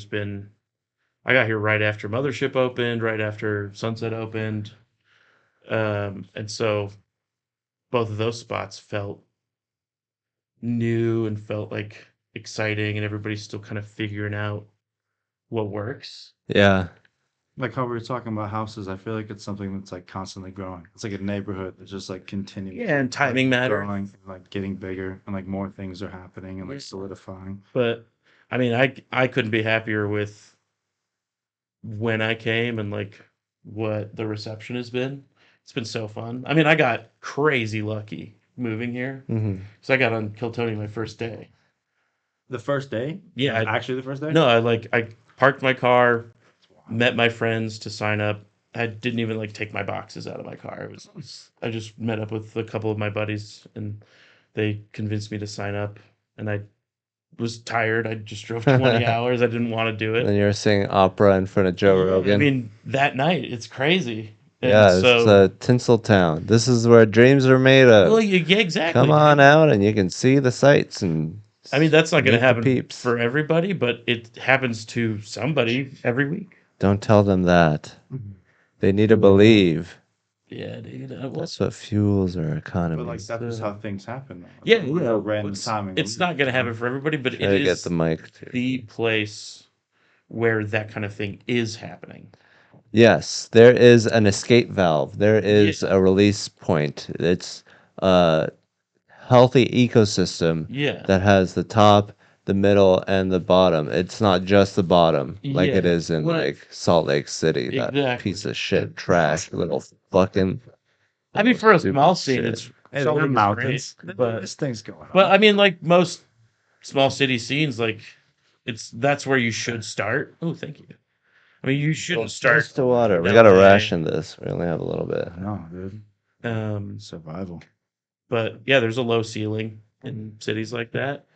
been I got here right after Mothership opened, right after Sunset opened, and so both of those spots felt new and felt like exciting, and everybody's still kind of figuring out what works. Yeah. Like how we were talking about houses, I feel like it's something that's like constantly growing. It's like a neighborhood that just like continues Yeah, and timing like matters. growing, and, like getting bigger, and like more things are happening and Yeah. like solidifying. But I mean, I couldn't be happier with when I came and like what the reception has been. It's been so fun. I mean, I got crazy lucky moving here. Hmm. So I got on Kiltony my first day. The first day? Yeah, Actually the first day? no, I parked my car, That's wild. met my friends to sign up. I didn't even like take my boxes out of my car. I just met up with a couple of my buddies and they convinced me to sign up. And I was tired. I just drove 20 hours. I didn't want to do And it. you're singing opera in front of Joe Yeah, I Rogan. mean, that night it's crazy. And Yeah, it's so, Tinseltown. This is where dreams are made well, of. yeah, exactly, Come on dude. out and you can see the sights and I mean, that's not going to meet the happen peeps. for everybody, but it happens to somebody every week. Don't tell them that. Mhm. They need to believe. Yeah, dude. That's what fuels our But like economy. that's just how things happen though. Yeah, There's no random it's, timing. it's not going to happen for everybody, but Try it to get the is mic too. the place where that kind of thing is happening. Yes, there is an escape valve. There Yeah, is a release point. It's a healthy ecosystem yeah, that has the top, the middle, and the bottom. It's not just the bottom like it yeah. is in Well, like Salt Lake City, that piece exactly. of shit trash little fucking I mean, for a stupid small scene, shit. it's Hey, Salt there are Lake is mountains. great, but There's things going but on. I mean, like most small city scenes, like that's where you should start. Oh, thank you. I mean, you shouldn't start Just the water. We in gotta LA. ration this. We only have a little bit. No, dude. Survival. But yeah, there's a low ceiling in cities like that,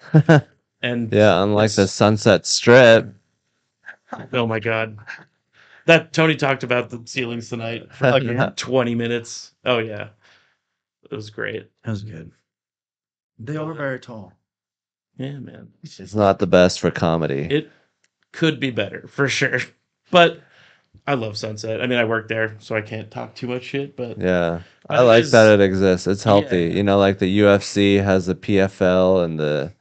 and Yeah, unlike the it's Sunset Strip. oh my god, that Tony talked about the ceilings tonight for like Again? 20 minutes. Oh yeah, it was great. That was good. They are very tall. Yeah, man, It's not the best for comedy. it could be better for sure, but I love Sunset. I mean, I work there, so I can't talk too much shit, Yeah, I but it like that is, it exists. It's healthy. yeah. You know, like the UFC has the PFL and the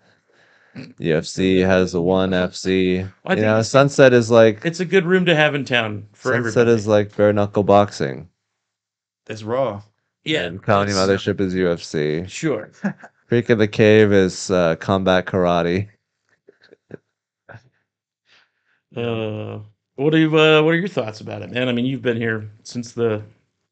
UFC has the ONE FC. I You think know, Sunset is it's a good room to have in town for Sunset everybody. is like bare knuckle boxing, It's raw. Yeah, and Comedy it's- Mothership is UFC. sure. Freak of the Cave is combat karate. What are your thoughts about it, man? I mean, you've been here since the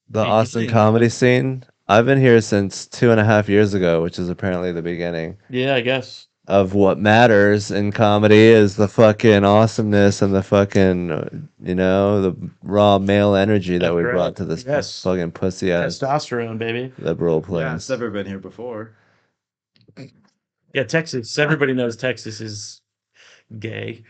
The Austin comedy scene. I've been here since 2.5 years ago, which is apparently the beginning yeah, I guess. of what matters in comedy is the fucking awesomeness and the fucking, you know, the raw male energy that That's we right. brought to this Yes. fucking pussy ass Testosterone, baby. liberal Yeah, it's place. never been here before. Yeah, Texas. Everybody knows Texas is gay.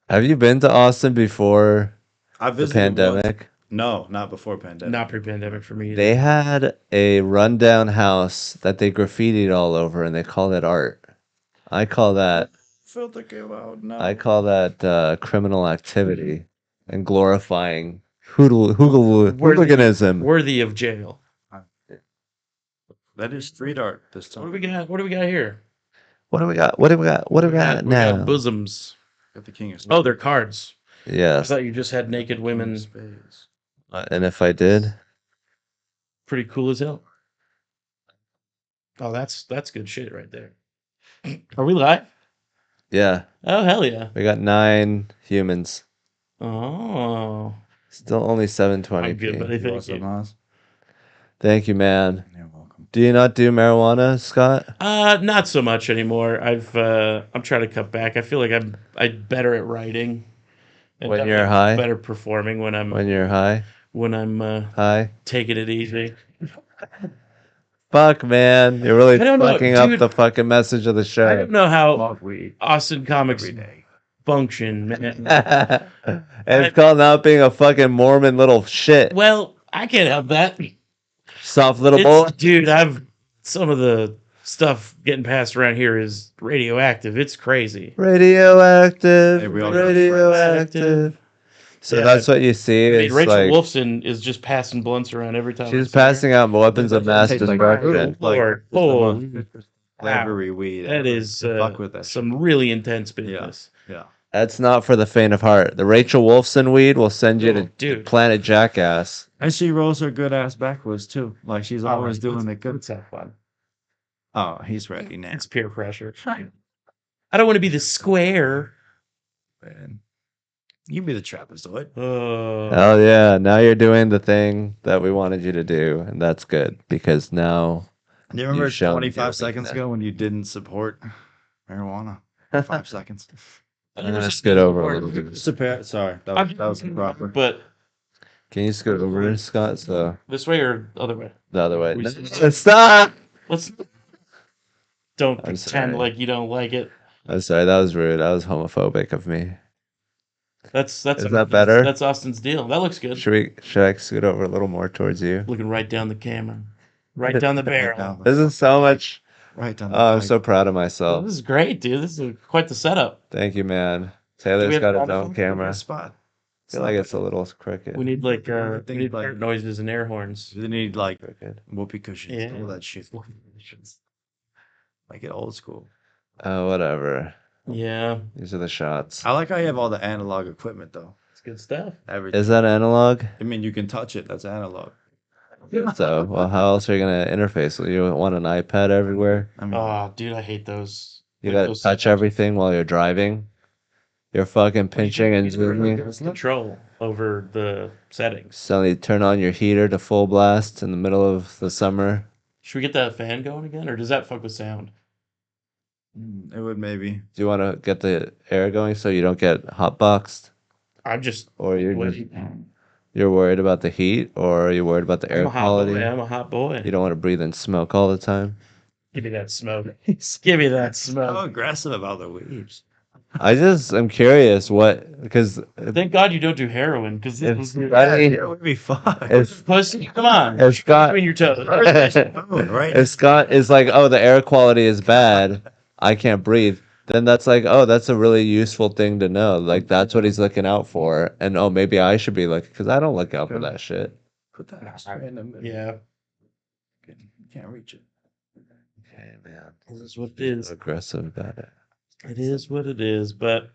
Have you been to Austin before I the visited once. pandemic? No, not before pandemic. Not pre-pandemic for me either. They had a rundown house that they graffitied all over and they called it art. I call that Filter came out. No. I call that criminal activity and glorifying hooliganism. Worthy of jail. That is street art this time. What do we got? What do we got here? What do we got? What do we got? What do we got We got now? bosoms. Got the king of Oh, they're cards. I Yes. thought you just had naked women. spades. And if I did, Pretty cool as hell. Oh, that's good shit right there. Are we live? yeah, Oh, hell yeah. we got 9 humans. Oh, Still only I'm good, 720p. buddy. You Thank also you. Nas? Thank you, man. You're welcome. Do you not do marijuana, Scott? Not so much anymore. I'm trying to cut back. I feel like I'm better at writing. And When you're definitely high? better performing when When you're high? I'm High? taking it easy. Fuck, man. You're really I don't know, fucking up dude. the fucking message of the I show. don't know how Smoke weed Austin comics every day. function, man. And it's called not being a fucking Mormon little shit. Well, I can't help that. Soft little boy. Dude, I've some of the stuff getting passed around here is radioactive. It's crazy. Radioactive. Hey, we all got Radioactive. So Yeah. that's what you see. I mean, It's Rachel like Wolfson is just passing blunts around every time. I she's see her. passing out weapons of mass Tastes like destruction. Lord, just the oh, most flavory weed. that ever. is Fuck with that some really intense business. shit. Yeah. That's not for the faint of heart. The Rachel Wolfson weed will send you Oh, to dude. Planet Jackass. And she rolls her good ass backwards too. Like she's always doing it good. Let's have fun. Oh, he's ready now. It's peer pressure. I don't want to be the square. Man. You be the trapezoid. Hell yeah. Now you're doing the thing that we wanted you to do, and that's good because now Do you remember You've shown 25 your seconds weakness. ago when you didn't support marijuana? 5 seconds. I'm gonna scoot over a little bit. Sorry, that was improper. But Can you scoot over, Scott? So this way or the other way? the other way. We- No, stop! Let's don't I'm pretend sorry. like you don't like it. I'm sorry, that was rude. That was homophobic of me. That's Is that better? That's Austin's deal. That looks good. Should I scoot over a little more towards you? Looking right down the camera, right down the barrel. down This is so much. Right down the Oh, I'm pipe. so proud of Well, myself. this is great, dude. This is quite the setup. Thank you, man. Do we Taylor's have got his audio? own camera. Spot. I feel like it's a little crooked. We need like Everything we need like- bird noises and air horns. They need like crooked. whoopee cushions, Yeah. all that shit. Make it old school. Oh, whatever. Yeah, These are the shots. I like how you have all the analog equipment though. it's good stuff. Everything. Is that analog? I mean, you can touch it. That's analog. So, well, how else are you gonna interface? You want an iPad everywhere? I mean, Oh, dude, I hate those. You Like gotta those touch setups. everything while you're driving. You're fucking pinching and zooming. There's control over the settings. Suddenly turn on your heater to full blast in the middle of the summer. Should we get that fan going again, or does that fuck with sound? it would maybe. Do you want to get the air going so you don't get hotboxed, I'm just or you're worried about the heat, or are you worried about the I'm air a hot quality? boy. I'm a hot boy. You don't want to breathe in smoke all the time. Give me that smoke. Give me that So smoke. aggressive about the weeds. I'm curious because Thank God you don't do heroin, because if this Scotty, It would be fun. if, pussy. Come on, if Scott, between your toes. Right. if Scott is like, oh, the air quality is bad, I can't breathe, then that's like, oh, that's a really useful thing to know. Like, that's what he's looking out for. And, oh, maybe I should be looking, because I don't look out for that shit. Put that ashtray in the middle. Yeah, You can't reach it. Okay, man. this is what it is. Aggressive about it. It is what it is. But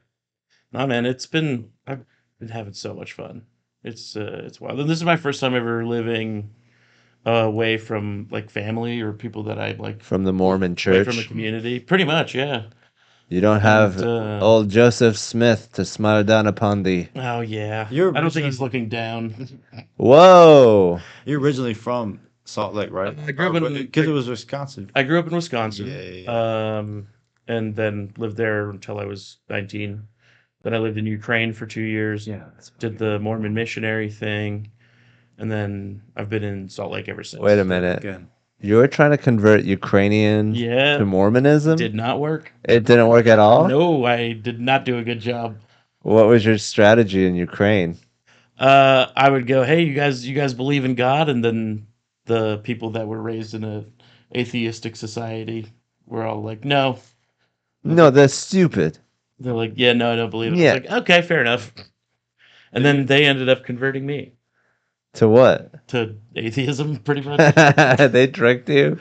no, man, I've been having so much fun. It's wild. And this is my first time ever living away from like family or people that I like, From the Mormon away from a church. community. Pretty much, yeah. You don't have And, old Joseph Smith to smile down upon thee. Oh yeah. You're I don't think he's originally- looking down. Whoa! You're originally from Salt Lake, right? I grew up in- because it was Wisconsin. I grew up in Wisconsin. Yeah. And then lived there until I was 19. Then I lived in Ukraine for 2 years. Yeah. Did the Mormon missionary thing. And then I've been in Salt Lake ever since. Wait a minute. Again. You were trying to convert Ukrainian Yeah. to Mormonism? Did not work. It didn't work at all? No, I did not do a good job. What was your strategy in Ukraine? I would go, hey, you guys believe in God? And then the people that were raised in a atheistic society were all like, no. No, that's stupid. They're like, yeah, no, I don't believe it. Yeah. I was like, okay, fair enough. And then they ended up converting me To what? to atheism, pretty much. They tricked you?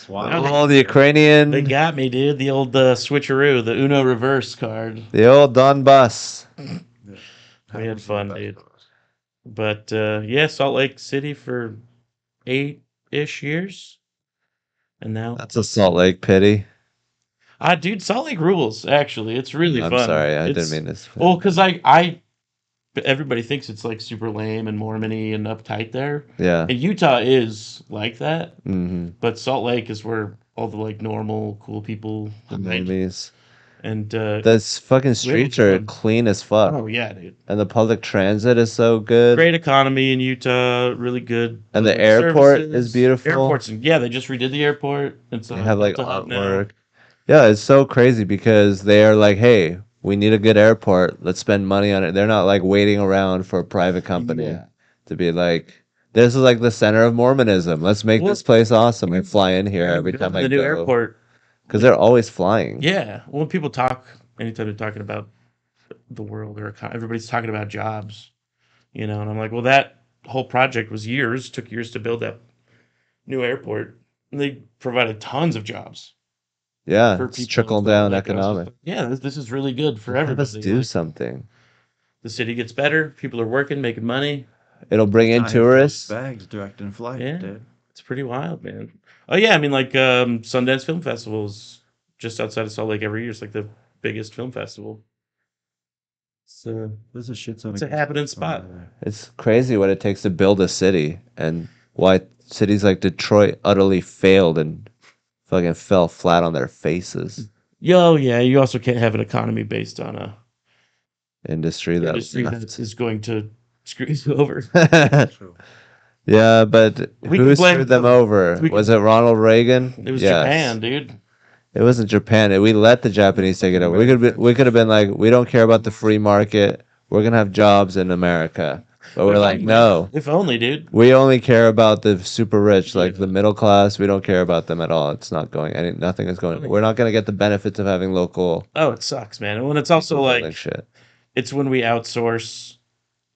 Wow. Oh, the Ukrainian, They got me, dude. The old switcheroo, the Uno reverse card. the old Donbass. We had fun, dude. But yeah, Salt Lake City for 8-ish years. And now, That's a Salt Lake pity. dude, Salt Lake rules, actually. It's really I'm fun. sorry, I It's- didn't mean this. Well, because everybody thinks it's like super lame and Mormon-y and uptight there. Yeah. And Utah is like that. Mm-hmm. But Salt Lake is where all the like normal, cool people hang. Movies. And The fucking streets are fun. clean as fuck. oh yeah, dude. And the public transit is so good. Great economy in Utah, really good. And the public airport services. is beautiful. Airports, yeah, they just redid the airport. It's They have like it's a hub now. artwork. Yeah, it's so crazy because they are like, hey, we need a good airport. Let's spend money on it. They're not like waiting around for a private company Yeah. to be like, This is like the center of Mormonism. Let's make Well, this place awesome. I fly in here every time I the new go airport. because they're always flying. Yeah, when people talk, anytime they're talking about the world or everybody's talking about jobs, and I'm like, well, that whole project was years, took years to build that new airport. And they provided tons of jobs Yeah, for it's people and trickle stuff down like that. I was just economic. like, yeah, this is really good for Have us everybody. do Like, something. the city gets better, people are working, making money. It'll bring in Johnny Phil's tourists. bags direct in flight, Yeah, dude. it's pretty wild, man. Oh yeah, I mean, like Sundance Film Festival's just outside of Salt Lake every year. It's like the biggest film festival. So There's a shit ton it's of a good happening stuff on spot. there. It's crazy what it takes to build a city and why cities like Detroit utterly failed and fucking fell flat on their faces. Yo, yeah, you also can't have an economy based on a Industry that industry that left. is going to screw you over. True. Yeah, but We who can blame screwed them the- over? we can- Was it Ronald Reagan? It was Yes. Japan, dude. It wasn't Japan. We let the Japanese take it over. We could have been like, we don't care about the free market. We're gonna have jobs in America. But we're If like, only. no. If only, dude. We only care about the super rich, like Yeah. the middle class. We don't care about them at all. It's not going any. Nothing is going. We're not gonna get the benefits of having local. Oh, it sucks, man. And when it's also people building like shit. it's when we outsource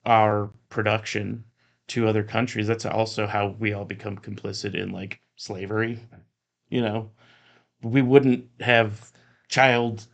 our production to other countries. That's also how we all become complicit in like slavery. You know, we wouldn't have child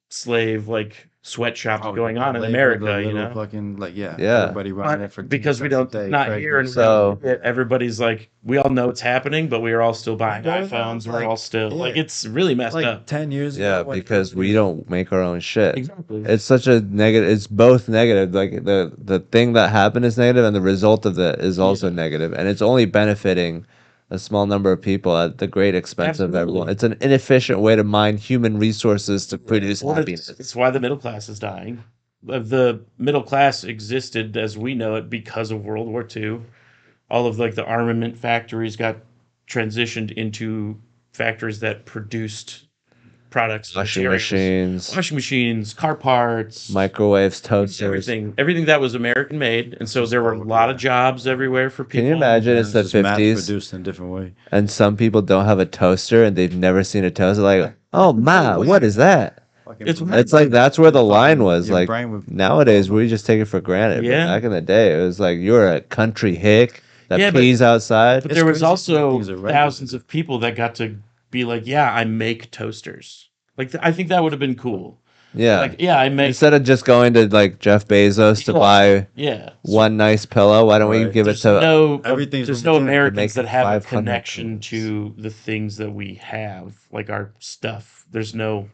slave like sweatshops Oh, going yeah, on in labor, America. the You little know, fucking Yeah. everybody running it for because we 10 cents don't a day, not Craigslist. here and So- everybody's like we all know it's happening, but we are all still buying There was, iPhones. We're like, all still yeah, like it's really messed like up. 10 years Yeah, ago. when because we Craigslist- don't make our own shit. Exactly. It's such a negative. It's both negative. Like the thing that happened is negative, and the result of it is also Yeah. negative, and it's only benefiting a small number of people at the great expense of everyone. Absolutely. It's an inefficient way to mine human resources to produce Well, happiness. it's why the middle class is dying. The middle class existed as we know it because of World War II. All of like the armament factories got transitioned into factories that produced products, Washing materials, machines, car parts, microwaves, toasters. everything that was American made, and so there were a lot of jobs everywhere for people. Can you imagine and it's the just mass 50s produced in a different way. and some people don't have a toaster and they've never seen a toaster? Like, oh my, what is that? Fucking It's put- It's like that's where the fucking- line was. your Like brain would- nowadays, we just take it for granted. Yeah. But back in the day, it was like you're a country hick that Yeah, but- pees outside. But It's there was crazy when also things are regular. thousands of people that got to be like, "Yeah, I make toasters." Like I think that would have been cool. Yeah. Like, yeah, I make. Instead of just going to like Jeff Bezos to Yeah. buy Yeah. one nice pillow, why don't we Right. give it There's to? no Everything's there's from no the gym. Americans Making that have a 500 connection pillows. to the things that we have, like our stuff. There's no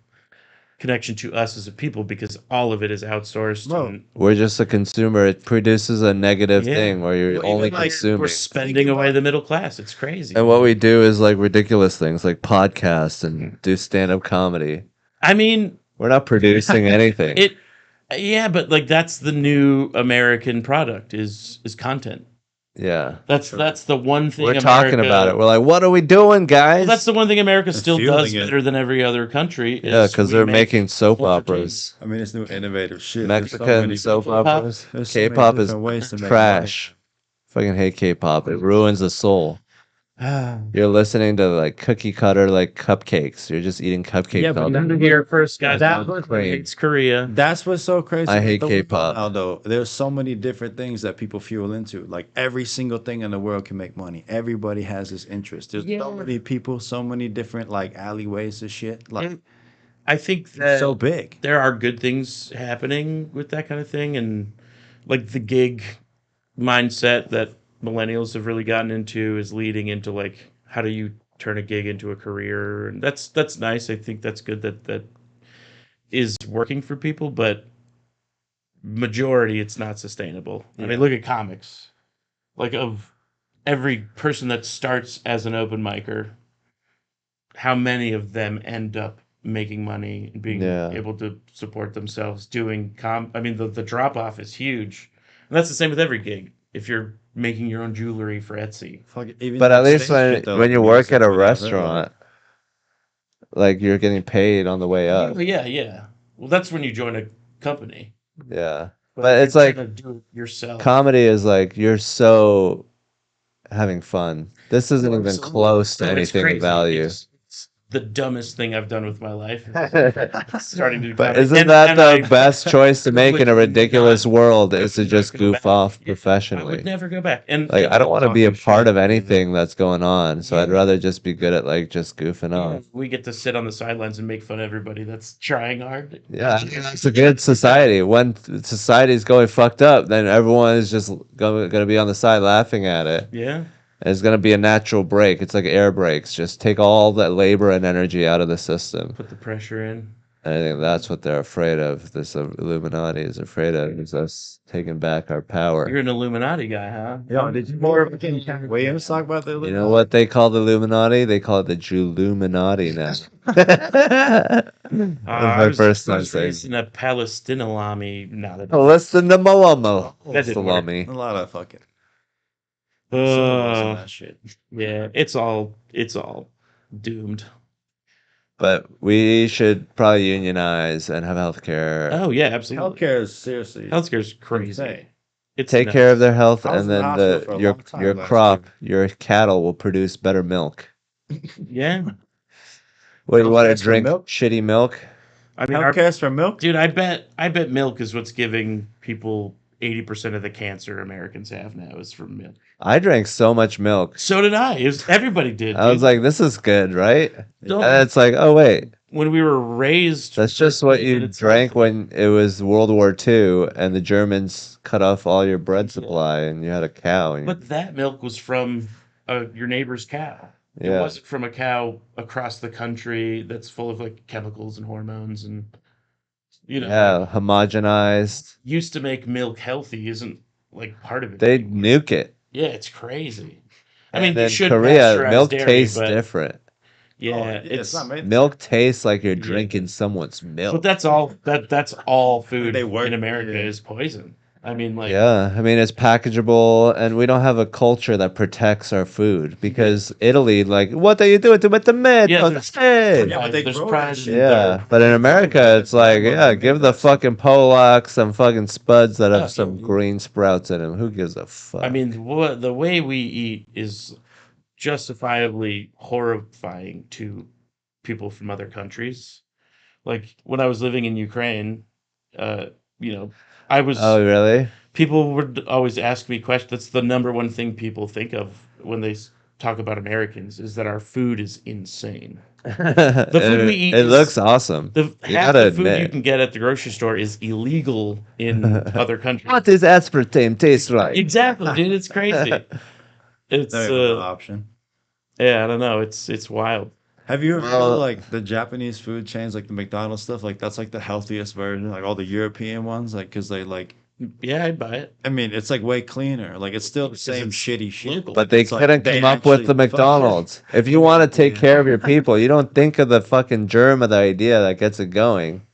connection to us as a people because all of it is outsourced. Bro, and We're just a consumer. It produces a negative Yeah. thing where you're Well, even, only like, we're consuming. spending away the middle class. It's crazy. And what we do is like ridiculous things like podcasts and do stand up comedy. I mean, We're not producing anything. it. Yeah, but like that's the new American product is content. Yeah. That's the one thing We're talking America- about it. We're like, what are we doing, guys? Well, that's the one thing America still fueling does it. better than every other country. yeah, is because we they're make making soap entertainment. operas. I mean, it's new innovative shit. There's so Mexican many soap different- operas. there's so many K-pop is different ways to make trash. Fucking hate K-pop. It ruins the soul. You're listening to like cookie cutter like cupcakes. You're just eating cupcakes Yeah, all but day. then here first, guys. That That was cream. hates Korea. That's what's so crazy. I hate about the world K-pop. now, though. There's so many different things that people fuel into. Like every single thing in the world can make money. Everybody has this interest. There's Yeah. so many people, so many different like alleyways and shit. Like And I think it's that so big. there are good things happening with that kind of thing, and like the gig mindset that millennials have really gotten into is leading into like how do you turn a gig into a career, and that's nice. I think that's good that is working for people, but majority it's not sustainable. I Yeah. mean, look at comics. Like of every person that starts as an open micer, how many of them end up making money and being Yeah. able to support themselves doing I mean, the drop off is huge. And that's the same with every gig. If you're making your own jewelry for Etsy. Fuck it, even But at like least stage when shit, though, when you like work at a music, whatever, restaurant, like you're getting paid on the way up. Yeah. Well, that's when you join a company. Yeah. But if it's you're like trying to do it yourself. comedy is like you're so having fun. This isn't even Absolutely. close to No, it's anything of crazy. value. It's the dumbest thing I've done with my life. Starting to do But comedy. isn't that And the I best choice to make in a would ridiculous not- world I is to would not just go goof back. off Yeah, I professionally? would never go back. And Like I don't want to be a Talking part shit, of anything that's going on, so I'd Yeah. rather just be good at like just goofing yeah, off. we get to sit on the sidelines and make fun of everybody that's trying hard. Yeah, I mean, that's a good society. When society's going fucked up, then everyone is just gonna be on the side laughing at it. Yeah. And it's gonna be a natural break. It's like air brakes. Just take all that labor and energy out of the system. Put the pressure in. And I think that's what they're afraid of. This Illuminati is afraid of is us taking back our power. You're an Illuminati guy, huh? Yo, did you more Williams talk about the You know what they call the Illuminati? They call it the Juluminati now. That's my first I time was saying. raised in a Palestinalami. No, that Oh, listen to Malamo. That didn't work. Salami. A lot of fucking syllables in uh, that shit. yeah, it's all doomed. But we should probably unionize and have healthcare. Oh yeah, absolutely. Healthcare is seriously Healthcare's crazy. insane. It's Take care of nuts. their health, I was and in the then hospital for a your long time your last crop, year. your cattle will produce better milk. Yeah, What you want to Healthcare's for drink? milk? Shitty milk? I mean, our, Healthcare's for milk? dude, I bet milk is what's giving people 80% of the cancer Americans have now is from milk. I drank so much milk. So did I. Everybody did. I was dude. like, this is good, right? Don't- And it's like, oh wait, when we were raised, that's just what you it's drank healthy. when it was World War II and the Germans cut off all your bread supply and you had a cow. And But that milk was from your neighbor's cow. It Yeah. wasn't from a cow across the country that's full of like chemicals and hormones and yeah, like, homogenized. used to make milk healthy isn't like part of it. They anymore. nuke it. Yeah, it's crazy. I And mean, you in should Korea, pasteurize milk dairy, tastes but different. yeah, it's not made. Milk tastes like you're Yeah. drinking someone's But milk. that's all food They work- in America yeah. is poison. I mean, like Yeah, I mean it's packageable, and we don't have a culture that protects our food because Italy, like, what are you doing to my tomato? Yeah, there's- Hey! Yeah, but they there's grow pride that in shit. their- Yeah, but in America, it's like, yeah, give the fucking Polacks some fucking spuds that have some green sprouts in them. Who gives a fuck? I mean, the way we eat is justifiably horrifying to people from other countries. Like when I was living in Ukraine, I was. oh, really? People would always ask me questions. That's the number one thing people think of when they talk about Americans is that our food is insane. The food we eat it is- looks awesome. The You half gotta the food you admit. can get at the grocery store is illegal in other countries. What does aspartame taste like? Exactly, dude. It's crazy. It's Not even an option. yeah, I don't know. It's wild. Have you ever Well- like the Japanese food chains, like the McDonald's stuff? Like that's like the healthiest version, like all the European ones, like because they like. Yeah, I'd buy it. I mean, it's like way cleaner. Like it's still the Because same it's shitty shit. local. But they It's like couldn't they come up with actually the McDonald's. If you want to take Yeah. care of your people, you don't think of the fucking germ of the idea that gets it going.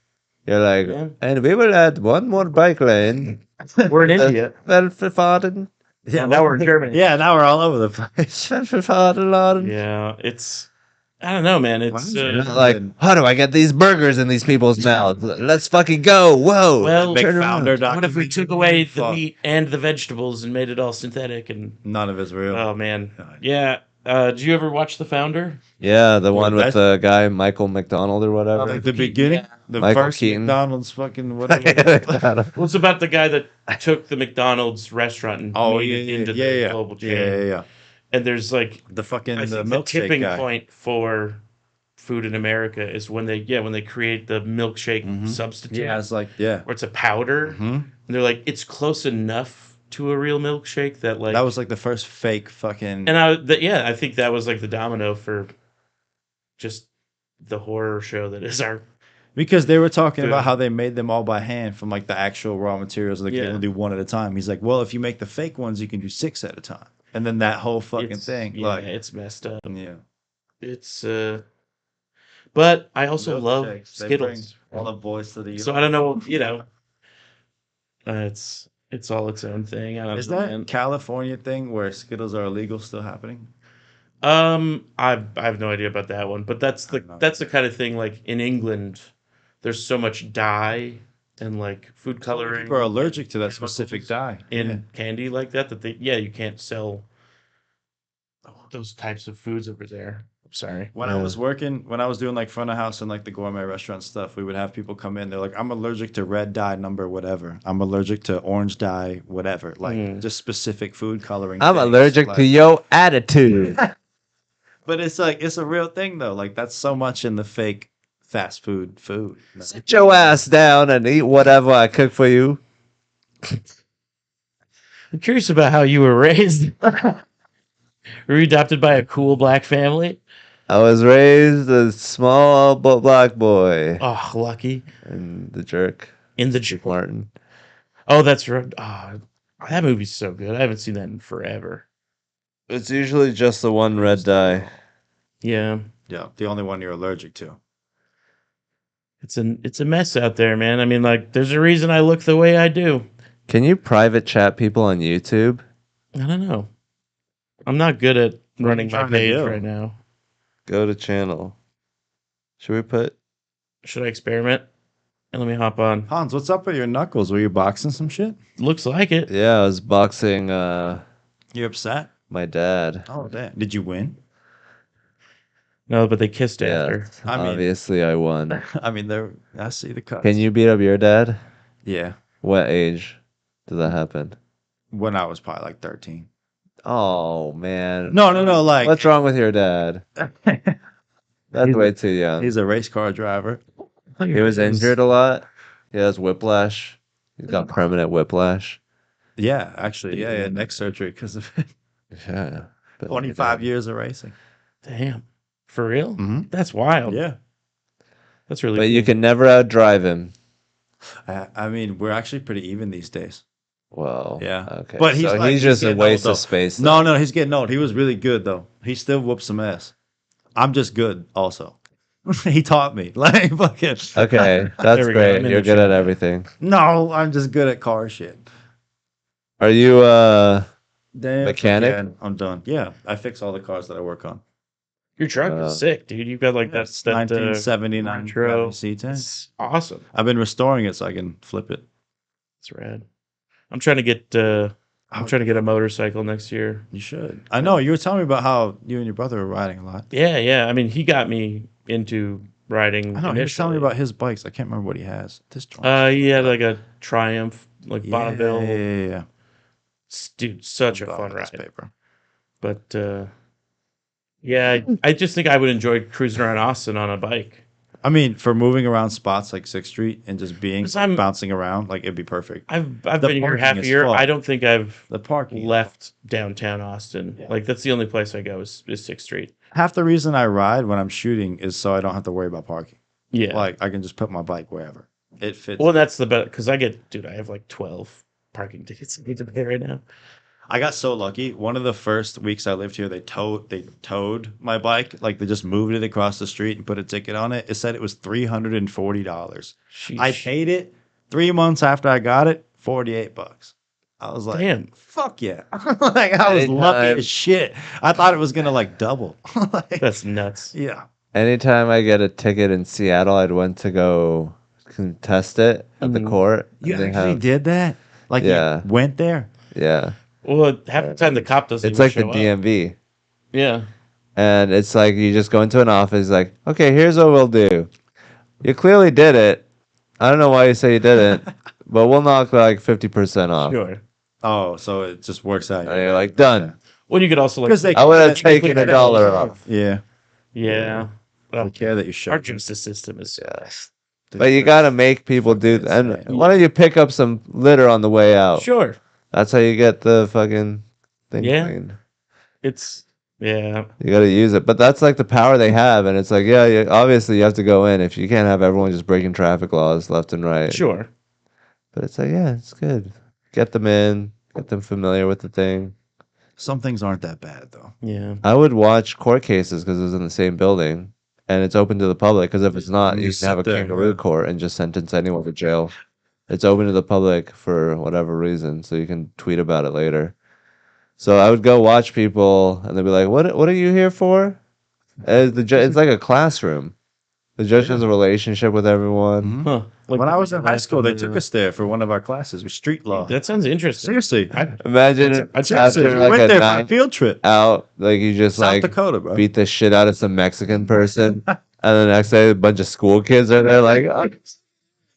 You're like, Yeah. and we will add one more bike lane. We're in India. Velverfaden. Yeah, now we're in Germany. Yeah, now we're all over the place. Velverfaden. Yeah, it's. I don't know, man. It's You're not like, how do I get these burgers in these people's mouths? Let's fucking go. Whoa. well. Big turn around. founder What if we documentary. took away the Fuck. meat and the vegetables and made it all synthetic? And None of it's real. oh man, God. yeah. Did you ever watch The Founder? Yeah, the one with that's- the guy, Michael McDonald or whatever. Like the beginning, the Michael first Keaton. McDonald's fucking whatever. Well, it's about the guy that took the McDonald's restaurant and Oh made yeah, it yeah, into yeah, the yeah, global chain. yeah. And there's like The fucking I the think the milkshake tipping guy. point for food in America is when they create the milkshake Mhm. substitute. Yeah, it's like yeah. Or it's a powder. hmm And they're like, it's close enough to a real milkshake that like That was like the first fake fucking. and I think that was like the domino for just the horror show that is our Because they were talking Dude. about how they made them all by hand from like the actual raw materials. Like they Yeah. only do one at a time. He's like, well, if you make the fake ones, you can do 6 at a time. And then that whole fucking it's- thing. Yeah, Like, it's messed up. yeah. It's but I also love Milkshakes, they bring Skittles. all the boys to the. So I don't know, it's all its own thing. I don't Is know, that man. California thing where Skittles are illegal still happening? I have no idea about that one, but that's I don't know. the kind of thing like in England, there's so much dye and like food coloring. People are allergic to that chemicals specific dye. in candy like that. You can't sell those types of foods over there. I'm sorry. When I was working, when I was doing like front of house and like the gourmet restaurant stuff, we would have people come in. They're like, "I'm allergic to red dye number whatever. I'm allergic to orange dye whatever." Like just specific food coloring. I'm things, allergic to like- your attitude. But it's like it's a real thing though. Like that's so much in the fake fast food. Sit your ass down and eat whatever I cook for you. I'm curious about how you were raised. Were you adopted by a cool black family? I was raised a small black boy. Oh, lucky. And the jerk. In the Steve Martin. Oh, that's right. Oh, that movie's so good. I haven't seen that in forever. It's usually just the one red dye. Yeah. Yeah, the only one you're allergic to. It's a mess out there, man. I mean, like, there's a reason I look the way I do. Can you private chat people on YouTube? I don't know. I'm not good at running my trying to page do? right now. Go to channel. Should we put? Should I experiment? And let me hop on. Hans, what's up with your knuckles? Were you boxing some shit? Looks like it. Yeah, I was boxing You upset? my dad. Oh, damn. Did you win? No, but they kissed Yeah, after. I mean- obviously I won. I mean, I see the cuts. Can you beat up your dad? Yeah. What age did that happen? When I was probably like 13. Oh man. No. Like, What's wrong with your dad? That's way too young. he's a race car driver. He was injured a lot. He has whiplash. He's got permanent whiplash. Yeah, actually. Yeah. Neck surgery because of it. Yeah. But 25 years of racing. Damn. For real? Mm-hmm. That's wild. Yeah. That's really But you cool. can never outdrive him. I mean, we're actually pretty even these days. Well, Yeah. Okay. But he's so like- he's he's just a getting waste old, of though. space. No, he's getting old. He was really good, though. He still whoops some ass. I'm just good, also. He taught me. Like, fucking. Okay, that's There we go. great. I'm in You're the good chat. at everything. No, I'm just good at car shit. Are you Damn. Mechanic? Yeah, I'm done. Yeah, I fix all the cars that I work on. Your truck is sick, dude. You've got like That's that 1979 Nitro. C10. It's awesome. I've been restoring it so I can flip it. It's rad. I'm trying to get a motorcycle next year. You should. I know you were telling me about how you and your brother were riding a lot. Yeah. I mean, he got me into riding. I know he was telling me initially. about his bikes. I can't remember what he has. This joint. He had like a Triumph, like Bonneville. Yeah. Dude, such a Oh, fun that's ride. paper. But yeah, I just think I would enjoy cruising around Austin on a bike. I mean, for moving around spots like 6th Street and just being 'Cause I'm- bouncing around, like it'd be perfect. I've The been here half parking a is year. full. I don't think I've The parking. left downtown Austin. Yeah. Like that's the only place I go is 6th Street. Half the reason I ride when I'm shooting is so I don't have to worry about parking. Yeah. Like I can just put my bike wherever. It fits. Well, that's the best because I have like 12 parking tickets I need to pay right now. I got so lucky. One of the first weeks I lived here, they towed my bike. Like they just moved it across the street and put a ticket on it. It said it was $340. I Sheesh. paid it 3 months after I got it, $48. I was like, Damn. fuck yeah. Like I was lucky Anytime. as shit. I thought it was gonna like double. Like, That's nuts. yeah. anytime I get a ticket in Seattle, I'd want to go contest it at the Mhm. court. You and they actually have- did that? Like Yeah. you went there? Yeah, Well, half the time the cop doesn't. it's even like the show up. DMV, Yeah. and it's like you just go into an office, like, okay, here's what we'll do. You clearly did it. I don't know why you say you didn't, but we'll knock like 50% off. Sure. Oh, so it just works out. And you're like, done. Well, you could also like. Because they I would have they taken care $1 that- off. Yeah. Yeah. They Well, care that you show our up. justice system is. But you gotta make people do that. And why don't you pick up some litter on the way out? Sure. That's how you get the fucking thing Yeah. clean. It's. Yeah. You gotta use it. But that's like the power they have, and it's like, yeah, obviously you have to go in. If you can't have everyone just breaking traffic laws left and right. Sure. But it's like, yeah, it's good. Get them in, get them familiar with the thing. Some things aren't that bad though. Yeah. I would watch court cases because it's in the same building, and it's open to the public. Because if it's not, You you can have a sit there, kangaroo yeah. court and just sentence anyone to jail. It's open to the public for whatever reason, so you can tweet about it later. So I would go watch people, and they'd be like, "What are you here for?" It's like a classroom. The judge has a relationship with everyone. Mhm. Huh. Like, When I was in high last school, one, they took us there for one of our classes. With street law. That sounds interesting. Seriously. Imagine Seriously, after we like went a there for a night field trip. out, like you just South like Dakota, bro. beat the shit out of some Mexican person, and the next day a bunch of school kids are there like, oh,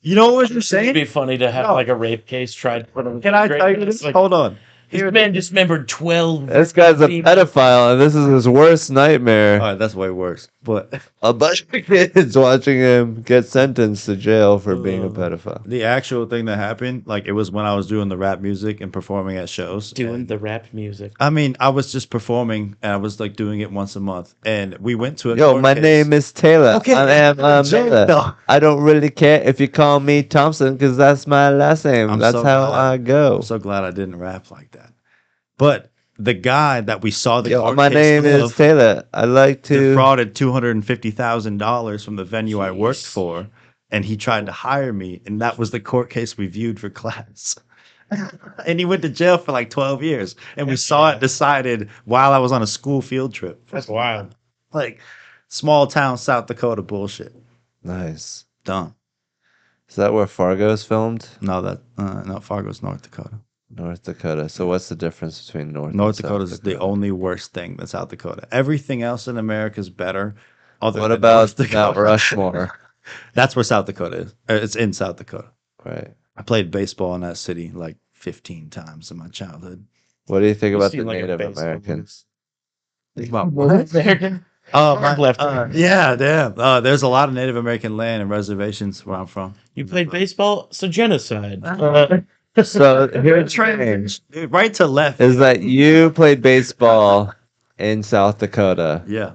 You know what you're It'd saying? be funny to have No. like a rape case tried. Can I tell you this? Like, Hold on. this man dismembered 12. this guy's a female- pedophile, and this is his worst nightmare. All right, that's way worse. But A bunch of kids watching him get sentenced to jail for being a Uh, pedophile. the actual thing that happened, like it was when I was doing the rap music and performing at shows. Doing And- the rap music. I mean, I was just performing and I was like doing it once a month. And we went to a Yo, court my case. name is Taylor. Okay, I am Jay, Miller. no. I don't really care if you call me Thompson because that's my last name. I'm That's so how glad. I go. I'm so glad I didn't rap like that. But the guy that we saw the Yo, court my case name is of Taylor. I like to. defrauded $250,000 from the venue I worked Jeez. for, and he tried to hire me, and that was the court case we viewed for class. And he went to jail for like 12 years, and we saw it decided while I was on a school field trip. That's wild. Like small town South Dakota bullshit. Nice. Done. Is that where Fargo's filmed? No, no, Fargo's North Dakota. North Dakota. So what's the difference between North and North South Dakota is the Dakota? only worst thing than South Dakota. Everything else in America is better. Other What than about North Mount Dakota. Rushmore? That's where South Dakota is. It's in South Dakota. Right. I played baseball in that city like 15 times in my childhood. What do you think You about seem the like a Native baseball Americans? Think about American? Oh, I'm left. yeah, damn. There's a lot of Native American land and reservations where I'm from. You played baseball? So genocide. So here's the thing, Dude, right to left. is that you played baseball in South Dakota, Yeah.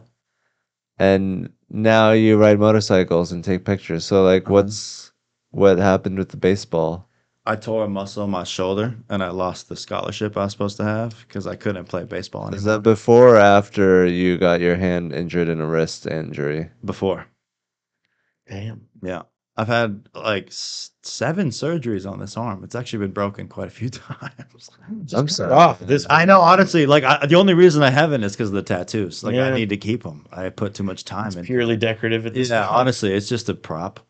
and now you ride motorcycles and take pictures. So like, what happened with the baseball? I tore a muscle in my shoulder and I lost the scholarship I was supposed to have because I couldn't play baseball anymore. Is that before or after you got your hand injured in a wrist injury? Before? Damn. Yeah. I've had like 7 surgeries on this arm. It's actually been broken quite a few times. I'm sorry. Off this. I know, honestly, like the only reason I haven't is because of the tattoos. Like I Yeah. need to keep them. I put too much time in. Purely decorative at this Yeah, point. honestly, it's just a prop.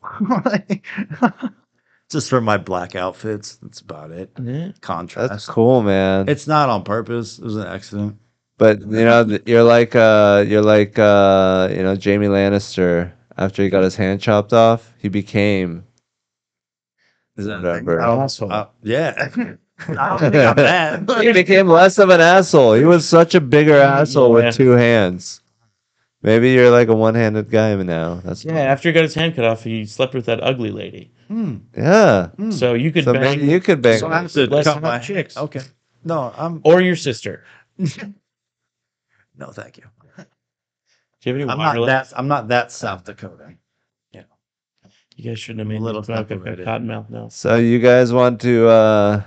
Just for my black outfits. That's about it. Yeah. Contrast. That's cool, man. It's not on purpose. It was an accident. But you know, you're like you know, Jamie Lannister. After he got his hand chopped off, he became Is that whatever. Asshole. Yeah. I don't think I'm bad. He became less of an asshole. He was such a bigger asshole Yeah. with 2 hands. Maybe you're like a one-handed guy now. That's Yeah, after he got his hand cut off, he slept with that ugly lady. yeah. So you could So bang maybe you could bang. So I have to less cut hot my chicks. Okay. No, Or your sister. no, thank you. Do you have any I'm wireless? not that South Dakota. You guys shouldn't have made A little little separated. cottonmouth now. So you guys want to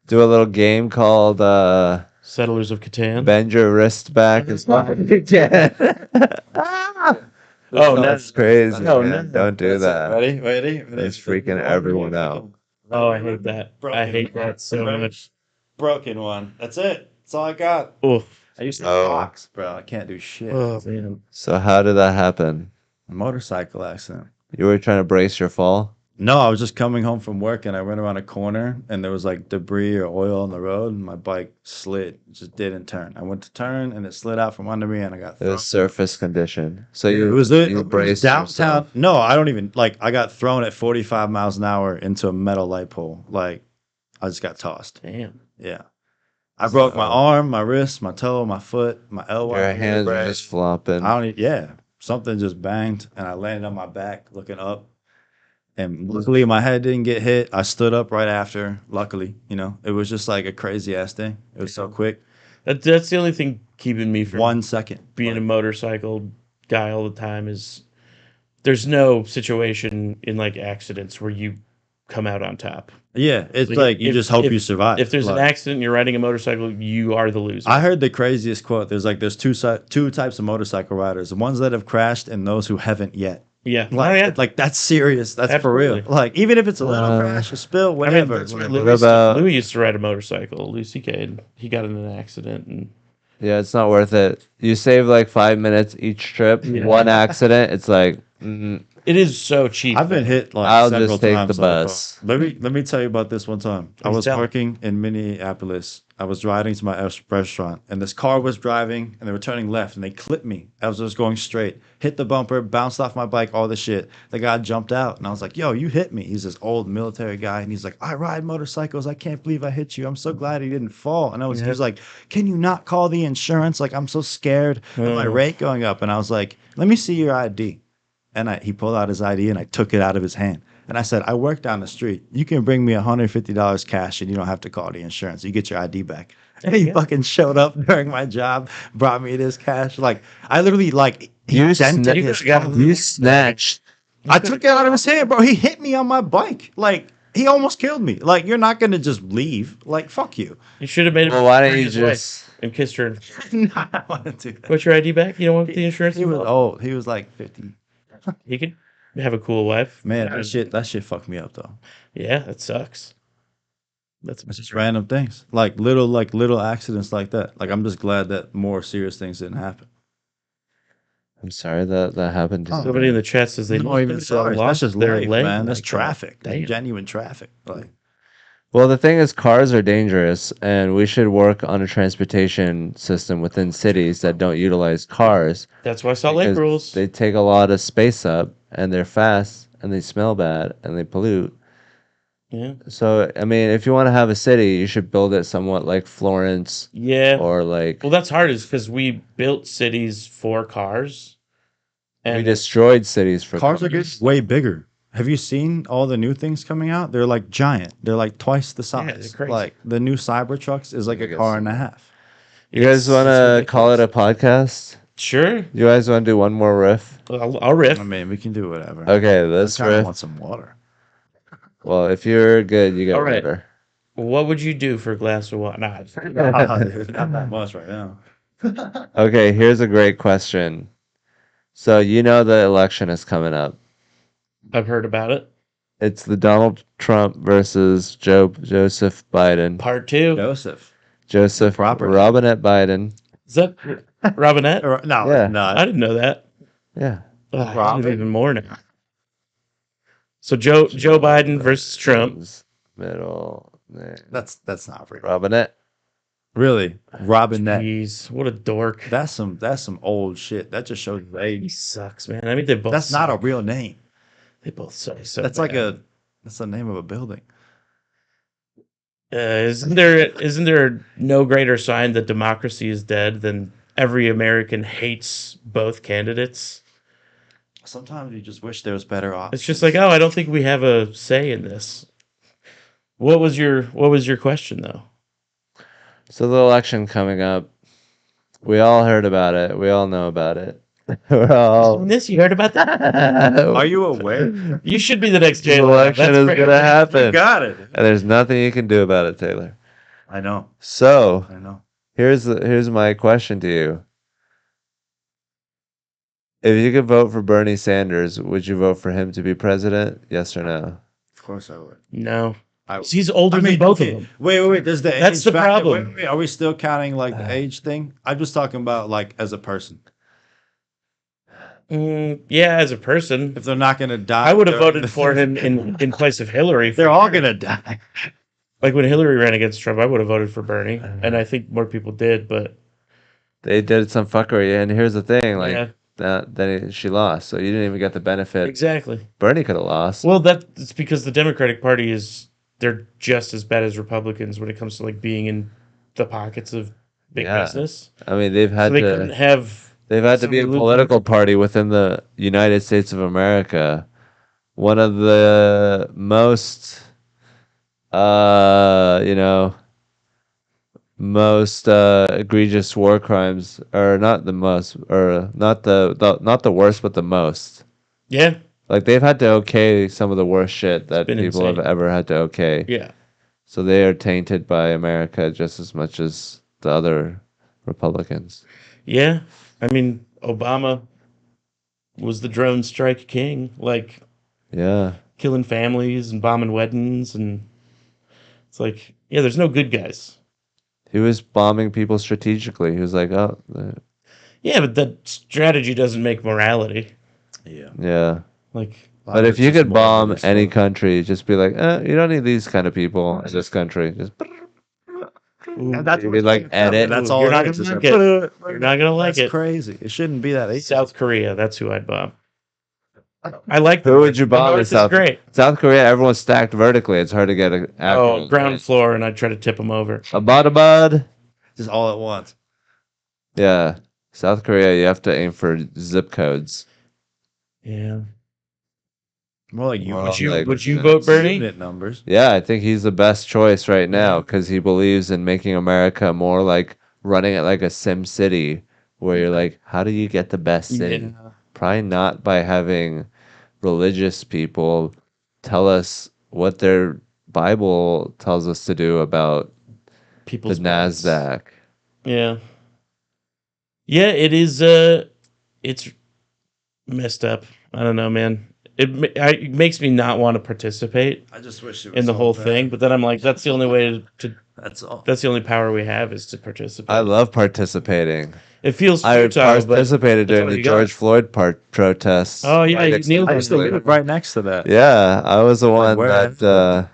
do a little game called Settlers of Catan. bend your wrist back as far as you can. Oh, That's crazy. No, man. no. Don't do that. Ready? It's freaking everyone out. Oh, I hate that. I hate that so much. Broken one. That's it. That's all I got. Oof. I used to Oh. box, bro. I can't do shit. Oh, man. So how did that happen? A motorcycle accident. You were trying to brace your fall? No, I was just coming home from work and I went around a corner and there was like debris or oil on the road and my bike slid. It just didn't turn. I went to turn and it slid out from under me and I got It thrown. was surface condition. So It you was you braced downtown. yourself. No, I don't even like. I got thrown at 45 miles an hour into a metal light pole. Like, I just got tossed. Damn. Yeah, I broke my So- arm, my wrist, my toe, my foot, my elbow. Your hands were just flopping. I don't. Yeah, something just banged, and I landed on my back, looking up. And luckily, my head didn't get hit. I stood up right after. Luckily, it was just like a crazy ass thing. It was so quick. That's the only thing keeping me from 1 second. being a motorcycle guy all the time is there's no situation in like accidents where you come out on top. Yeah, it's Like, like you if- just hope if- you survive. If there's an Like- accident and you're riding a motorcycle, you are the loser. I heard the craziest quote. There's two types of motorcycle riders: the ones that have crashed and those who haven't yet. yeah. Like that's serious. That's for real. Absolutely. Like even if it's a little crash, a spill, I mean, whatever. that's like, what What about- Louis used to ride a motorcycle. Louis C.K. and he got in an accident and Yeah, it's not worth it. You save like 5 minutes each trip. Yeah. One accident, it's like It is so cheap. I've been hit like I'll several just take times. the like, bus. let me tell you about this one time. I Please was tell. working in Minneapolis. I was riding to my restaurant, and this car was driving, and they were turning left, and they clipped me. I was just going straight, hit the bumper, bounced off my bike, all this shit. The guy jumped out, and I was like, "Yo, you hit me." He's this old military guy, and he's like, "I ride motorcycles. I can't believe I hit you. I'm so glad he didn't fall." And he was like, "Can you not call the insurance? Like, I'm so scared of my rate going up." And I was like, "Let me see your ID." And he pulled out his ID and I took it out of his hand. And I said, "I work down the street. You can bring me $150 cash and you don't have to call the insurance. You get your ID back." And he fucking showed up during my job, brought me this cash. Like, I literally, like, he You dented You his could've got car. You snatched. I took it out of his hand, bro. He hit me on my bike. Like, he almost killed me. Like, you're not going to just leave. Like, fuck you. You should have made it. Well, why don't you his wife just? and kissed her? No, I don't want to do that. What's your ID back? You don't want the insurance? He was involved? old. He was like 50. He could have a cool wife. Man, that shit fucked me up, though. Yeah, that sucks. That's It's just random things, like little accidents like that. Like, I'm just glad that more serious things didn't happen. I'm sorry that happened to you. somebody in the chat says they No, even sorry. That's just their life, leg man. That's like that. traffic. That's Damn. genuine traffic. Like, Well, the thing is, cars are dangerous, and we should work on a transportation system within cities that don't utilize cars. That's why Salt Lake because rules. They take a lot of space up, and they're fast, and they smell bad, and they pollute. Yeah. So, I mean, if you want to have a city, you should build it somewhat like Florence Yeah. or like Well, that's hard, is because we built cities for cars, we and destroyed cities for cars are getting way bigger. Have you seen all the new things coming out? They're like giant. They're like twice the Yeah, they're size. crazy. Like, the new Cybertrucks is like I a guess car so. and a half. You guys want to call it a podcast? Sure, You guys want to do one more riff? I'll riff. I mean, we can do whatever. Okay, I let's kind of riff. want some water. Well, if you're good, you got All right. water. What would you do for a glass of water? Nah, Dude, not that much right now. Okay, here's a great question. So you know the election is coming up. I've heard about it. It's the Donald Trump versus Joseph Biden. Part 2. Joseph. Joseph proper name. Robinette Biden. Is that Robinette? No, Yeah. no. I didn't know that. Yeah. I Robin? know even more now. So Joe Biden versus Trump. Trump's middle name. That's not real. Robinette. Really, Robinette. Jeez, what a dork. That's some old shit. That just shows his He age. sucks, man. I mean, they both. That's not a suck. real name. They both suck. So That's like bad. that's the name of a building. Isn't there no greater sign that democracy is dead than every American hates both candidates? Sometimes you just wish there was better options. It's just like, oh, I don't think we have a say in this. What was your question though? So the election coming up. We all heard about it. We all know about it. We're all. This you heard about that? Are you aware? You should be the next The Jalen. election That's is great. gonna happen, got it. and there's nothing you can do about it, Taylor. I know. So I know. here's my question to you. If you could vote for Bernie Sanders, would you vote for him to be president? Yes or no? Of course I would. No, I would. he's older than both of them. Wait. Does the That's age the factor- problem. Wait, are we still counting like the age thing? I'm just talking about like as a person. Yeah, as a person, If they're not gonna die, I would have during voted the- for him in place of Hillary. They're all gonna die. Like when Hillary ran against Trump, I would have voted for Bernie, and I think more people did. But They did some fuckery, and here's the thing: like yeah, she lost, so you didn't even get the benefit. exactly. Bernie could have lost. Well, that's because the Democratic Party they're just as bad as Republicans when it comes to like being in the pockets of big Yeah. business. I mean, they've So had they couldn't to. have. They've had to be a some political party within the United States of America. One of the most, most egregious war crimes, or not the most, or not not the worst, but the most. Yeah, Like they've had to okay some of the worst shit that been people have insane. ever had to okay. yeah. So they are tainted by America just as much as the other Republicans. Yeah, I mean, Obama was the drone strike king, like Yeah. killing families and bombing weddings, and it's like, yeah, there's no good guys. He was bombing people strategically. He was like, Yeah, but that strategy doesn't make morality. Yeah. yeah. Like, But if you Just could more bomb religious any stuff. country, just be like, you don't need these kind of people in this country. Just And that's maybe like edit. That's Ooh, all you're it not is. gonna It's like like, it. You're not gonna like That's it. crazy. It shouldn't be that easy. South Korea, that's who I'd bomb. I like the Who would you bomb in North is South? great. South Korea? Everyone's stacked vertically. It's hard to get an Oh, accurate. ground floor, and I'd try to tip them over. Abad. Just all at once. Yeah, South Korea. You have to aim for zip codes. Yeah. More like you. Well, Would you like- would you vote Bernie? Unit numbers. Yeah, I think he's the best choice right now because he believes in making America more like running it like a Sim City, where you're like, how do you get the best city? Probably not by having religious people tell us what their Bible tells us to do about People's the bodies. NASDAQ. Yeah. Yeah, it is. It's messed up. I don't know, man. It makes me not want to participate I just wish it in the whole thing. But then I'm like, that's the only way to. That's all. That's the only power we have is to participate. I love participating. It feels I futile, but participated that's during all the you got. George Floyd protests. Oh, yeah, right you next to kneeled I the used to Wesleyan. live right next to that. Yeah, I was the Like, one where? that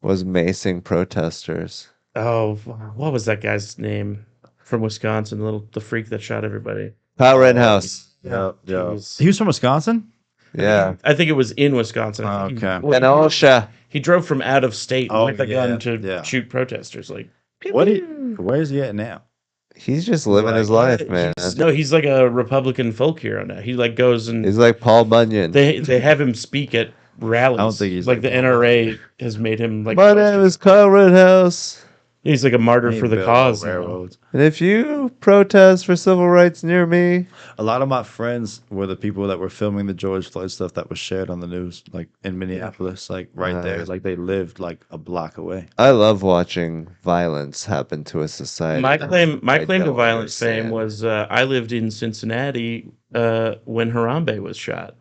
was macing protesters. oh, what was that guy's name from Wisconsin? The freak that shot everybody. Kyle Rittenhouse. Yep. Jeez. He was from Wisconsin? Yeah. I think it was in Wisconsin. Oh, okay. And OSHA. He drove from out of state Oh, with a gun to yeah. shoot protesters. Like, Where is he at now? He's just living his life, man. he's like a Republican folk hero now. He like goes and He's like Paul Bunyan. they have him speak at rallies. I don't think he's like the like NRA has made him like. My name is Kyle Rittenhouse. He's like a martyr He for the built cause. you know? railroads. And if you protest for civil rights near me, A lot of my friends were the people that were filming the George Floyd stuff that was shared on the news, like in Minneapolis, like right there. Nice. Like they lived like a block away. I love watching violence happen to a society. My claim to don't violence fame understand. was I lived in Cincinnati when Harambe was shot.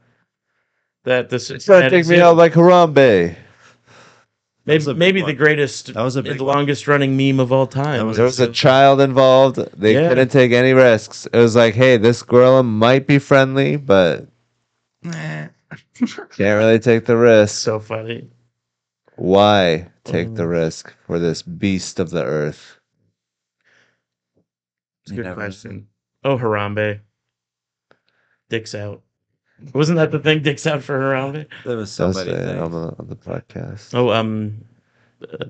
That the It's gonna Cincinnati take me Zoo- out like Harambe. was a maybe big the one. greatest, That was a big the one. longest running meme of all time. was- There was a child involved. They Yeah. couldn't take any risks. It was like, hey, this gorilla might be friendly, but can't really take the risk. so funny. Why take the risk for this beast of the earth? It's a You good never- question. Oh, Harambe. Dick's out. Wasn't that the thing? Dick's out for Harambe? There was so Don't many say it things. on the podcast. Oh,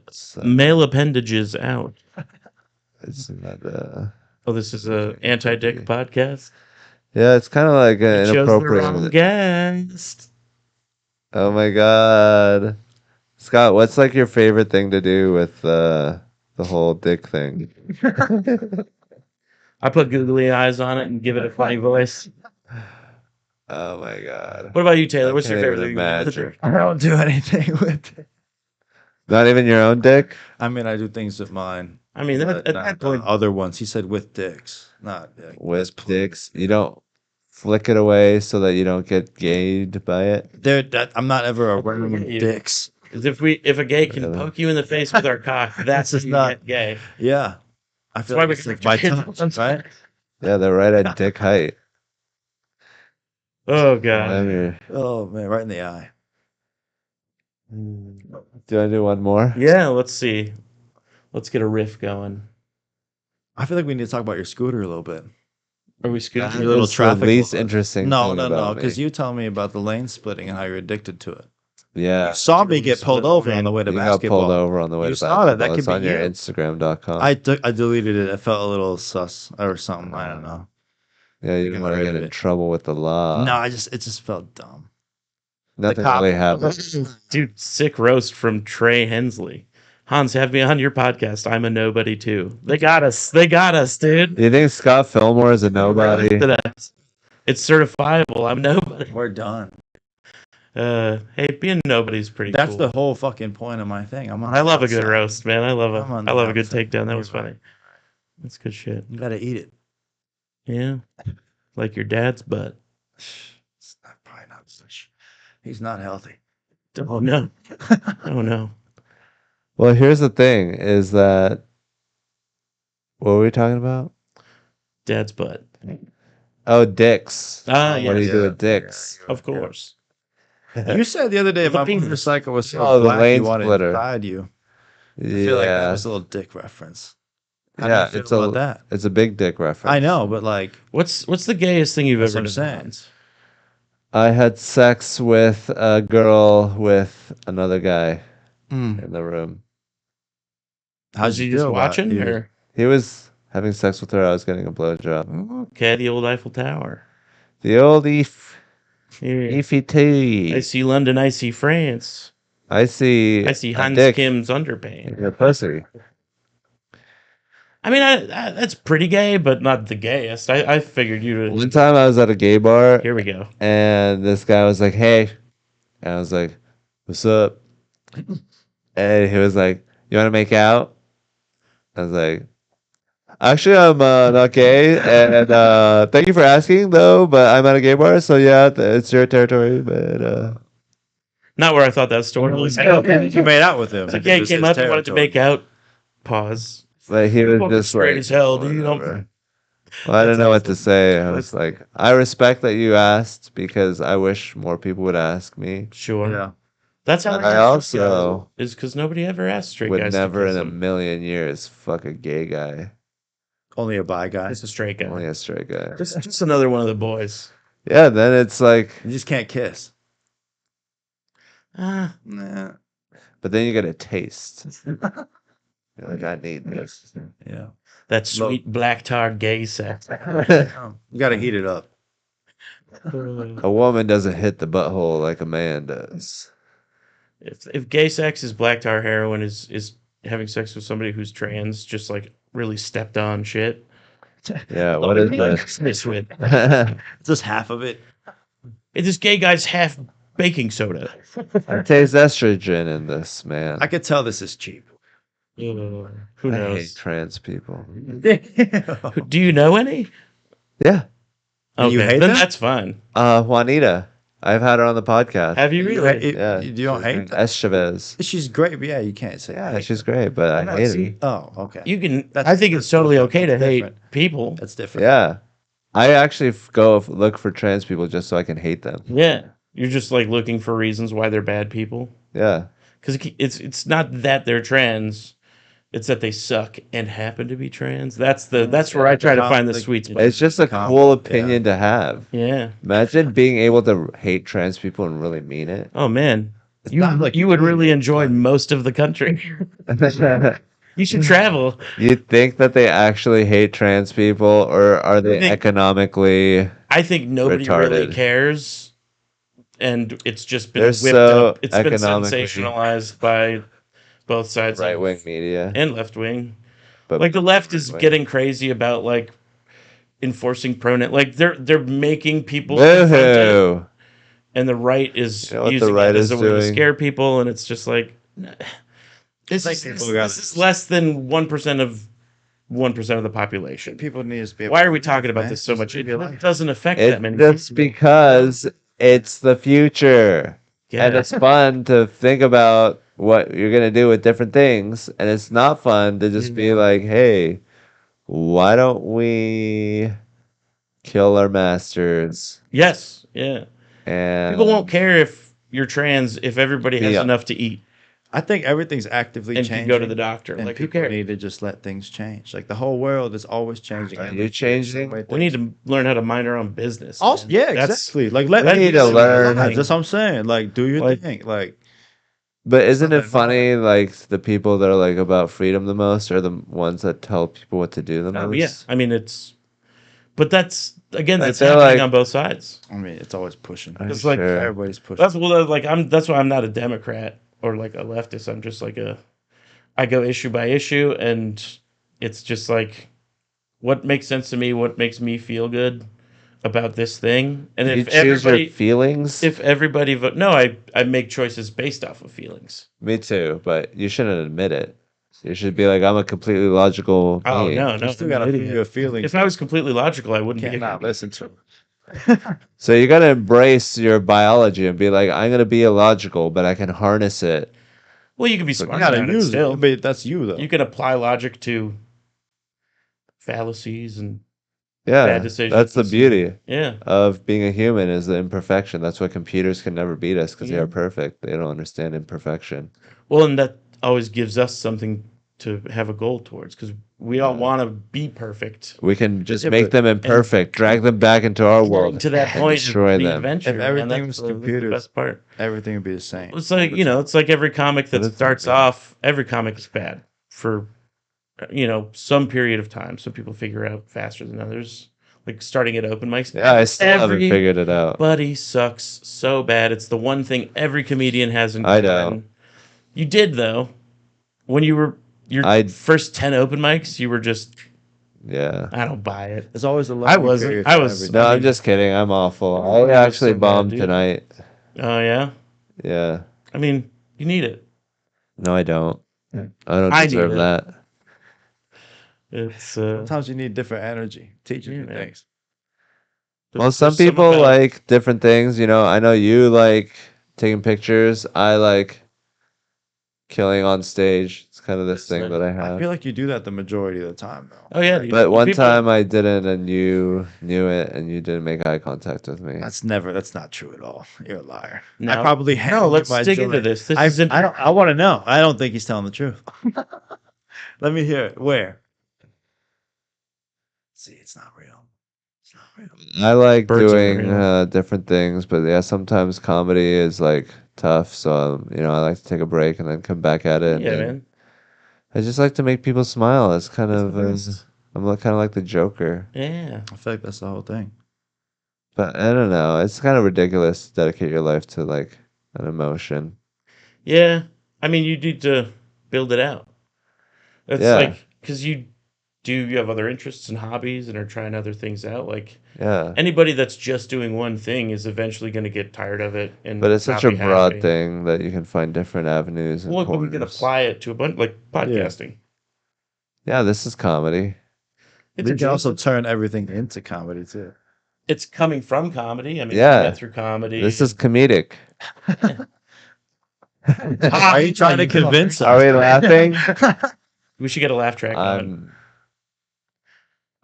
It's, male appendages out. it's not, Oh, this is a anti-dick podcast. yeah, it's kind of like You an chose the wrong inappropriate. guest. Oh my god, Scott, what's like your favorite thing to do with the whole dick thing? I put googly eyes on it and give it a funny voice. Oh my god, What about you, Taylor? I What's your can't favorite even thing? to do? imagine. I don't do anything with it. Not even your own dick. I mean, I do things with mine. I mean, but at not that the point, other ones. He said with dicks, not dick. With dicks, you don't flick it away so that you don't get gayed by it. I'm not ever around Yeah. dicks. is if a gay can Really? poke you in the face with our cock, that's This is you not- get gay. Yeah, I feel why like we it's can like my make kids touch, right? Yeah, they're right at dick height. Oh I god. mean, Oh man, right in the eye. do I do one more? Yeah, let's see. Let's get a riff going. I feel like we need to talk about your scooter a little bit. Are we scooting? Your little It's the traffic least laws. interesting. No, thing no, no, about because me. you tell me about the lane splitting and how you're addicted to it. Yeah, You saw me get pulled over on the way to you got basketball. pulled over on the way You to saw that. basketball. That It's could on be your you. Instagram.com. I deleted it. It felt a little sus or something. I don't know. Yeah, you Get don't want to rid get of in it. trouble with the law. No, it just felt dumb. Nothing cop- really happened. Dude, sick roast from Trey Hensley. Hans, have me on your podcast. I'm a nobody too. They got us. They got us, dude. You think Scott Fillmore is a nobody? Roasted us. It's certifiable. I'm nobody. We're done. Hey, being nobody's pretty That's cool. the whole fucking point of my thing. I'm on I the love a good outside. roast, man. I love I'm on a the good outside. takedown. That was You're right. funny. That's good shit. You gotta eat it. Yeah. Like your dad's butt. It's probably not such. He's not healthy. Oh no. Oh no. Well, here's the thing: is that what were we talking about? Dad's butt. Oh, dicks. Ah, What do you yes, do with dicks? of course. You said the other day The my penis. motorcycle was so Oh, the black lane you wanted splitter. to ride you. I feel like that was a little dick reference. How do you feel it's about that? It's a big dick reference. I know, but like, What's the gayest thing you've That's ever what I'm done? saying. Hans? I had sex with a girl with another guy in the room. how'd Was you he just feel about watching, it? or He was having sex with her. I was getting a blowjob. okay, the old Eiffel Tower? The old Here, I EFT. see London, I see France, I see I see a Hans dick Kim's in underpants. your pussy. I mean, that's pretty gay, but not the gayest. I figured you One would. time I was at a gay bar Here we go. and this guy was like, "Hey," and I was like, "What's up?" And he was like, "You want to make out?" I was like, "Actually, I'm not gay, and thank you for asking, though. But I'm at a gay bar, so yeah, it's your territory." But Not where I thought that story was. You made out with him. The gay It's came his up and wanted to make territory. out. Pause. but he was Fucking just straight like, as hell, dude. whatever. Well, I That's didn't know what to awesome. say. I was like, I respect that you asked because I wish more people would ask me. Sure. Yeah. That's how I also is because nobody ever asked straight would guys never to in kiss a them. million years fuck a gay guy. Only a bi guy. It's a straight guy. Only a straight guy. Just another one of the boys. Yeah, then it's like, You just can't kiss. Ah, Nah. but then you get a taste. You're like, I need this. Yeah. that sweet black tar gay sex. Oh, you got to heat it up. A woman doesn't hit the butthole like a man does. If gay sex is black tar heroin, is having sex with somebody who's trans just like really stepped on shit. Yeah, what is this? This with Just half of it. this gay guy's half baking soda. I taste estrogen in this, man. I could tell this is cheap. Who I hate knows? trans people. Do you know any? Yeah. Okay, You hate then them? that's fine. Juanita. I've had her on the podcast. Have you really? Yeah. You don't hate them? Estevez. She's great, but yeah, you can't say. Yeah, hate she's them. great, but I No, hate see- her. Oh, okay. You can. That's- I think it's that's totally different. okay to That's hate different. people. That's different. Yeah. I actually go look for trans people just so I can hate them. Yeah, you're just like looking for reasons why they're bad people. Yeah. Because it's not that they're trans, it's that they suck and happen to be trans. That's where I try to find the sweet spot. It's just a cool opinion to have. Yeah. Imagine being able to hate trans people and really mean it. Oh man, not like you you would really really hate enjoy them. most of the country. You should travel. You think that they actually hate trans people, or are they think- economically? I think nobody really Retarded. cares, and it's just been They're whipped so up. It's been economically sensationalized by both sides, Right wing media, and left wing. but Like the left is right-wing. getting crazy about like enforcing pronoun. Like they're making people confront it, Woohoo! and the right is You know what the using right it as is a way to doing? scare people, and it's just like this Like is people gotta- this is less than 1% of 1% of the population. People need to be. Why are we talking about man. this so Just much? live It your life. doesn't affect that many That's people. because it's the future, Yeah. and it's fun to think about what you're gonna do with different things, and it's not fun to just be like, "Hey, why don't we kill our masters?" Yes, yeah. And People won't care if you're trans if everybody has Yeah. enough to eat I think everything's actively and changing. can go to the doctor. And Like, who people cares? need to just let things change. Like the whole world is always changing. Are every you year, changing? so We need to learn how to mind our own business. Also, man. yeah, That's- exactly. Like let that need is to the learn. thing. That's what I'm saying. Like do your Like- thing. Like But isn't it Nothing funny, like the people that are like about freedom the most are the ones that tell people what to do the Oh, most? yeah. I mean, but that's again, Like, that's they're happening like- on both sides. I mean, it's always pushing. I'm It's like sure. Everybody's pushing. That's that's why I'm not a Democrat or like a leftist. I'm just like I go issue by issue, and it's just like what makes sense to me, what makes me feel good about this thing, and You if choose your everybody feelings. if everybody vote no, I make choices based off of feelings. Me too, but you shouldn't admit it. You should be like, I'm a completely logical Oh being. no, you no, still I'm gotta an feel idiot. your feelings. If I was completely logical, I wouldn't can't be. not listen to. So you gotta embrace your biology and be like, I'm gonna be illogical, but I can harness it. Well, you can be You smart gotta about it use still. it. But that's you though. You can apply logic to fallacies and Yeah, decisions. that's the and beauty Yeah. of being a human is the imperfection. That's why computers can never beat us because they Yeah. are perfect. They don't understand imperfection. Well, and that always gives us something to have a goal towards because we all Yeah. want to be perfect. We can just Yeah, make but- them imperfect, drag them back into our world, To that and point, destroy the them. adventure. If man, everything that's was that's the computers, best part. everything would be the same. It's like it's like every comic But that it's starts not. off. Every comic is bad for some period of time. Some people figure out faster than others. Like starting at open mics. Yeah, I still haven't Every figured it out. Buddy sucks so bad. It's the one thing every comedian has in I common. know. You did though. When you were your I- first 10 open mics, you were just Yeah. I don't buy it. There's always a I learning wasn't. period I for was- everything. No, I I'm mean- just kidding. I'm awful. I You're actually so bad, bombed dude. tonight. Oh yeah. Yeah. I mean, you need it. No, I don't. Yeah. I don't I need deserve it. that. It's Sometimes you need different energy. Teach you Yeah, new man. things. Well, some there's something people about- like different things. I know you like taking pictures. I like killing on stage. It's kind of this thing that I I have. feel like you do that the majority of the time, though. Oh yeah, dude. But one People- time I didn't, and you knew it, and you didn't make eye contact with me. That's not true at all. You're a liar. No. I probably No, handed you let's my dig into joint. this. This is interesting. I want to know. I don't think he's telling the truth. Let me hear it. Where? See, it's not real. It's not real. I like Birds are doing real. different things, but yeah, sometimes comedy is like tough. So I like to take a break and then come back at it. Yeah, and man. I just like to make people smile. It's kind That's of the best. I'm kind of like the Joker. Yeah. I feel like that's the whole thing. But I don't know. It's kind of ridiculous to dedicate your life to like an emotion. Yeah. I mean, you need to build it out. It's Yeah. like because you have other interests and hobbies and are trying other things out. Like Yeah. anybody that's just doing one thing is eventually going to get tired of it. And But it's not such a be broad happy. thing that you can find different avenues and Well, but we can corners. apply it to a bunch like podcasting. Yeah, this is comedy. It's You can also adjacent. turn everything into comedy too. It's coming from comedy. I mean, Yeah. you get through comedy. This is comedic. Are you trying to convince us? Are we laughing? We should get a laugh track on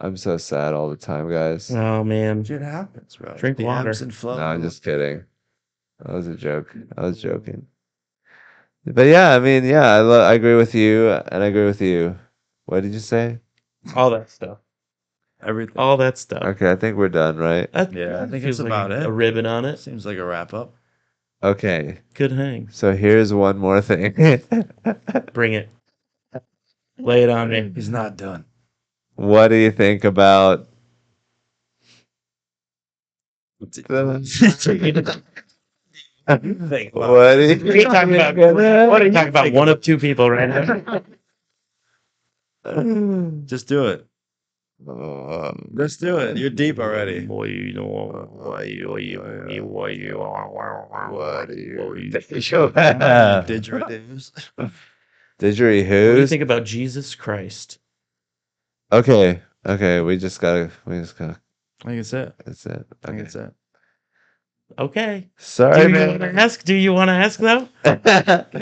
I'm so sad all the time, guys. it. Oh man. Shit happens, bro. Drink the water. ebbs and flows. No, I'm just kidding. That was a joke. I was joking. But yeah, I mean, yeah, I agree with you, and I agree with you. What did you say? All that stuff. Everything. All that stuff. Okay, I think we're done, right? That, Yeah, I that think feels it's like about it. a ribbon on it. Seems like a wrap up. Okay, Good hang. so here's one more thing. Bring it. Lay it on me. He's not done. What do you think about What what do you are you talking about? What are you talking about? One of two people right now. Just do it. Uh, Let's do it. You're deep already. what do you Didgeridoos. Didgeridoo What do you who's? think about Jesus Christ? Okay, we just gotta. I think it's it. That's it. I think Okay. it's it. Okay. Sorry, Do you man. want to ask? Do you want to ask though?